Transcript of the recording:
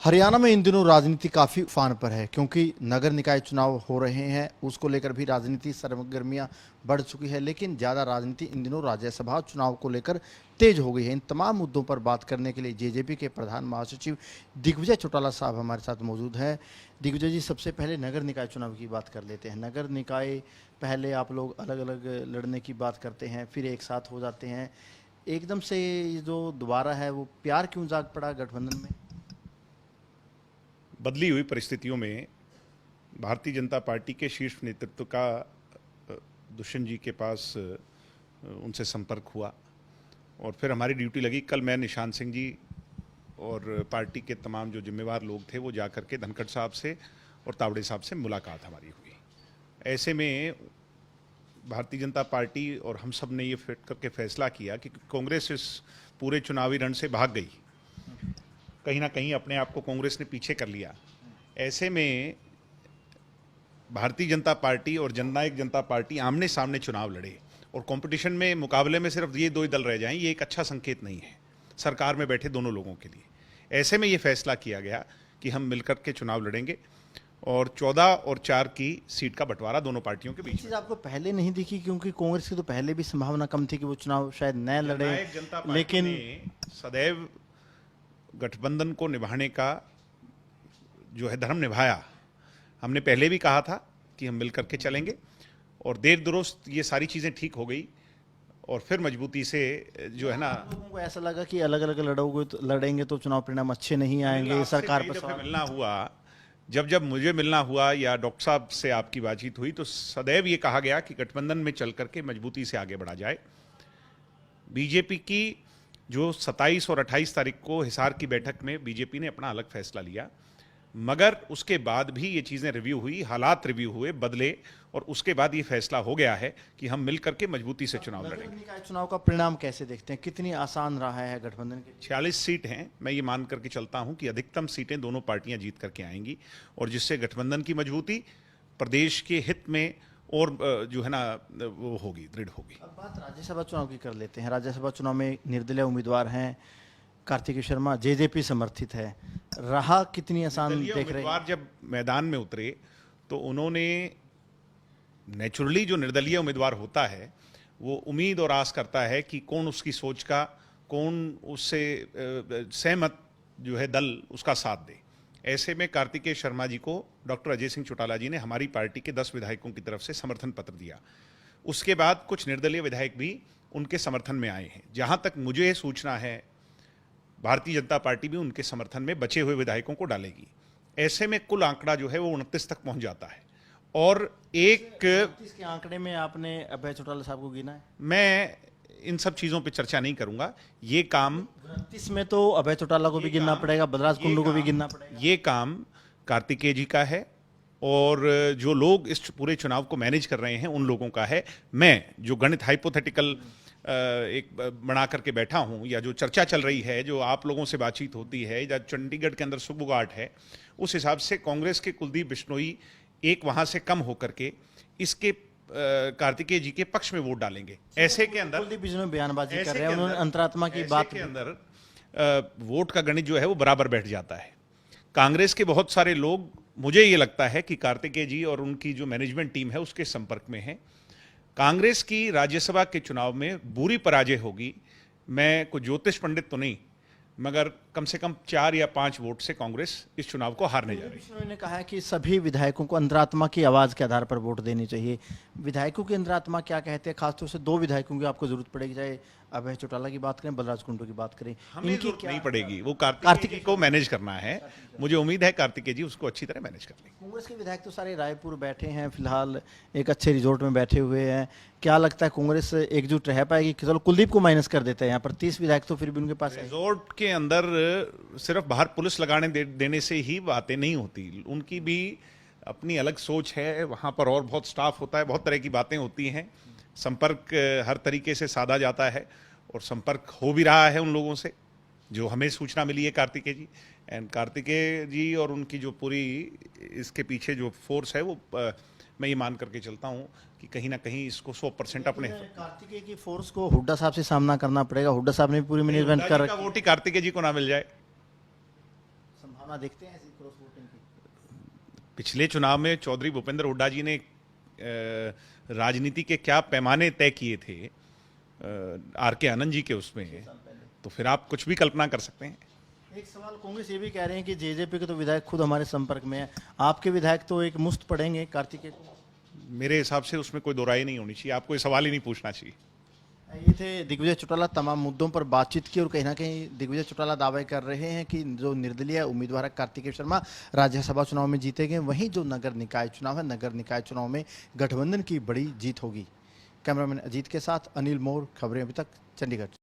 हरियाणा में इन दिनों राजनीति काफी उफान पर है क्योंकि नगर निकाय चुनाव हो रहे हैं। उसको लेकर भी राजनीति सरगर्मियां बढ़ चुकी है, लेकिन ज़्यादा राजनीति इन दिनों राज्यसभा चुनाव को लेकर तेज हो गई है। इन तमाम मुद्दों पर बात करने के लिए जेजेपी के प्रधान महासचिव दिग्विजय चौटाला साहब हमारे साथ मौजूद हैं। दिग्विजय जी, सबसे पहले नगर निकाय चुनाव की बात कर लेते हैं। नगर निकाय पहले आप लोग अलग अलग लड़ने की बात करते हैं, फिर एक साथ हो जाते हैं। एकदम से ये जो दोबारा है वो प्यार क्यों जाग पड़ा गठबंधन में? बदली हुई परिस्थितियों में भारतीय जनता पार्टी के शीर्ष नेतृत्व का दुष्यंत जी के पास उनसे संपर्क हुआ और फिर हमारी ड्यूटी लगी। कल मैं निशान सिंह जी और पार्टी के तमाम जो जिम्मेवार लोग थे वो जाकर के धनखड़ साहब से और तावड़े साहब से मुलाकात हमारी हुई। ऐसे में भारतीय जनता पार्टी और हम सब ने ये फिट करके फैसला किया कि कांग्रेस इस पूरे चुनावी रण से भाग गई, कहीं ना कहीं अपने आप को कांग्रेस ने पीछे कर लिया। ऐसे में भारतीय जनता पार्टी और जननायक जनता पार्टी आमने सामने चुनाव लड़े और कंपटीशन में मुकाबले में सिर्फ ये दो ही दल रह जाएं, ये एक अच्छा संकेत नहीं है सरकार में बैठे दोनों लोगों के लिए। ऐसे में ये फैसला किया गया कि हम मिलकर के चुनाव लड़ेंगे और 14 और 4 की सीट का बंटवारा दोनों पार्टियों के बीच में। आपको पहले नहीं दिखी क्योंकि कांग्रेस की तो पहले भी संभावना कम थी कि वो चुनाव शायद न लड़े, लेकिन सदैव गठबंधन को निभाने का जो है धर्म निभाया। हमने पहले भी कहा था कि हम मिलकर के चलेंगे और देर दुरुस्त ये सारी चीज़ें ठीक हो गई और फिर मजबूती से जो है ना, लोगों को ऐसा लगा कि अलग अलग लड़ेंगे तो चुनाव परिणाम अच्छे नहीं आएंगे, सरकार पर मिलना हुआ। जब मुझे मिलना हुआ या डॉक्टर साहब से आपकी बातचीत हुई तो सदैव ये कहा गया कि गठबंधन में चल करके मजबूती से आगे बढ़ा जाए। बीजेपी की जो 27 और 28 तारीख को हिसार की बैठक में बीजेपी ने अपना अलग फैसला लिया, मगर उसके बाद भी ये चीज़ें रिव्यू हुई, हालात रिव्यू हुए, बदले और उसके बाद ये फैसला हो गया है कि हम मिलकर के मजबूती से चुनाव लड़ेंगे। चुनाव का परिणाम कैसे देखते हैं? कितनी आसान रहा है गठबंधन के? 46 सीट हैं। मैं ये मान करके चलता हूं कि अधिकतम सीटें दोनों पार्टियां जीत करके आएंगी और जिससे गठबंधन की मजबूती प्रदेश के हित में और जो है ना वो होगी, दृढ़ होगी। अब बात राज्यसभा चुनाव की कर लेते हैं। राज्यसभा चुनाव में निर्दलीय उम्मीदवार हैं कार्तिकेय शर्मा, जेजेपी समर्थित है। रहा कितनी आसान देख रहे हैं? उम्मीदवार जब मैदान में उतरे तो उन्होंने नेचुरली, जो निर्दलीय उम्मीदवार होता है वो उम्मीद और आस करता है कि कौन उसकी सोच का, कौन उससे सहमत जो है दल उसका साथ दे। ऐसे में कार्तिकेय शर्मा जी को डॉक्टर अजय सिंह चौटाला जी ने हमारी पार्टी के 10 विधायकों की तरफ से समर्थन पत्र दिया। उसके बाद कुछ निर्दलीय विधायक भी उनके समर्थन में आए हैं। जहां तक मुझे सूचना है भारतीय जनता पार्टी भी उनके समर्थन में बचे हुए विधायकों को डालेगी। ऐसे में कुल आंकड़ा जो है वो 29 तक पहुंच जाता है। और एक के आंकड़े में आपने अभय चौटाला साहब को गिना है? मैं इन सब चीजों पे चर्चा नहीं करूंगा। ये काम 29 में तो अभय चौटाला को भी गिनना पड़ेगा, बलराज कुंडू को भी गिनना पड़ेगा। ये काम कार्तिकेय जी का है और जो लोग इस पूरे चुनाव को मैनेज कर रहे हैं उन लोगों का है। मैं जो गणित हाइपोथेटिकल एक बना करके बैठा हूं, या जो चर्चा चल रही है, जो आप लोगों से बातचीत होती है, या चंडीगढ़ के अंदर सुबुगाट है, उस हिसाब से कांग्रेस के कुलदीप बिश्नोई एक वहां से कम होकर के इसके कार्तिकेय जी के पक्ष में वोट डालेंगे। ऐसे के अंदर कुलदीप बिश्नोई बयानबाजी कर रहे हैं, उन्होंने अंतरात्मा की बात के अंदर वोट का गणित जो है वो बराबर बैठ जाता है। कांग्रेस के बहुत सारे लोग, मुझे ये लगता है कि कार्तिकेय जी और उनकी जो मैनेजमेंट टीम है उसके संपर्क में है। कांग्रेस की राज्यसभा के चुनाव में बुरी पराजय होगी। मैं कोई ज्योतिष पंडित तो नहीं, मगर कम से कम 4 या 5 वोट से कांग्रेस इस चुनाव को हारने जा रही है। उन्होंने कहा है कि सभी विधायकों को अंतरात्मा की आवाज के आधार पर वोट देनी चाहिए। विधायकों की अंतरात्मा क्या कहते हैं? खासतौर से 2 विधायकों की आपको जरूरत पड़ेगी, चाहे अभय चौटाला की बात करें, बलराज कुंडू की बात करें। इनकी नहीं पड़ेगी, वो कार्तिकेय को मैनेज करना है। मुझे उम्मीद है कार्तिकेय जी उसको अच्छी तरह मैनेज कर लेंगे। कांग्रेस के विधायक तो सारे रायपुर बैठे हैं, फिलहाल एक अच्छे रिजॉर्ट में बैठे हुए हैं। क्या लगता है कांग्रेस एकजुट रह पाएगी? चलो कुलदीप को माइनस कर देते हैं, यहाँ पर 30 विधायक तो फिर भी उनके पास है। रिजॉर्ट के अंदर सिर्फ बाहर पुलिस लगाने देने से ही बातें नहीं होती, उनकी भी अपनी अलग सोच है। वहाँ पर और बहुत स्टाफ होता है, बहुत तरह की बातें होती हैं। संपर्क हर तरीके से साधा जाता है और संपर्क हो भी रहा है उन लोगों से जो हमें सूचना मिली है कार्तिकेय जी। एंड कार्तिकेय जी और उनकी जो पूरी इसके पीछे जो फोर्स है वो मैं ये मान करके चलता हूँ कि कहीं ना कहीं इसको 100% अपने कार्तिकेय की फोर्स को हुड्डा साहब से सामना करना पड़ेगा। हुड्डा साहब ने पूरी मैनेजमेंट कर वोट ही कार्तिकेय जी को ना मिल जाए संभावना देखते हैं ऐसी क्रॉस वोटिंग की? पिछले चुनाव में चौधरी भूपेंद्र हुड्डा जी ने राजनीति के क्या पैमाने तय किए थे आर के आनंद जी के उसमें, तो फिर आप कुछ भी कल्पना कर सकते हैं। एक सवाल कांग्रेस ये भी कह रहे हैं कि जेजेपी के तो विधायक खुद हमारे संपर्क में है, आपके विधायक तो एक मुश्त पड़ेंगे कार्तिकेय को। मेरे हिसाब से उसमें कोई दो राय नहीं होनी चाहिए, आपको ये सवाल ही नहीं पूछना चाहिए। ये थे दिग्विजय चौटाला, तमाम मुद्दों पर बातचीत की और कहीं ना कहीं दिग्विजय चौटाला दावे कर रहे हैं कि जो निर्दलीय उम्मीदवार है कार्तिकेय शर्मा राज्यसभा चुनाव में जीतेंगे, वहीं जो नगर निकाय चुनाव है नगर निकाय चुनाव में गठबंधन की बड़ी जीत होगी। कैमरामैन अजीत के साथ अनिल मोर, खबरें अभी तक, चंडीगढ़।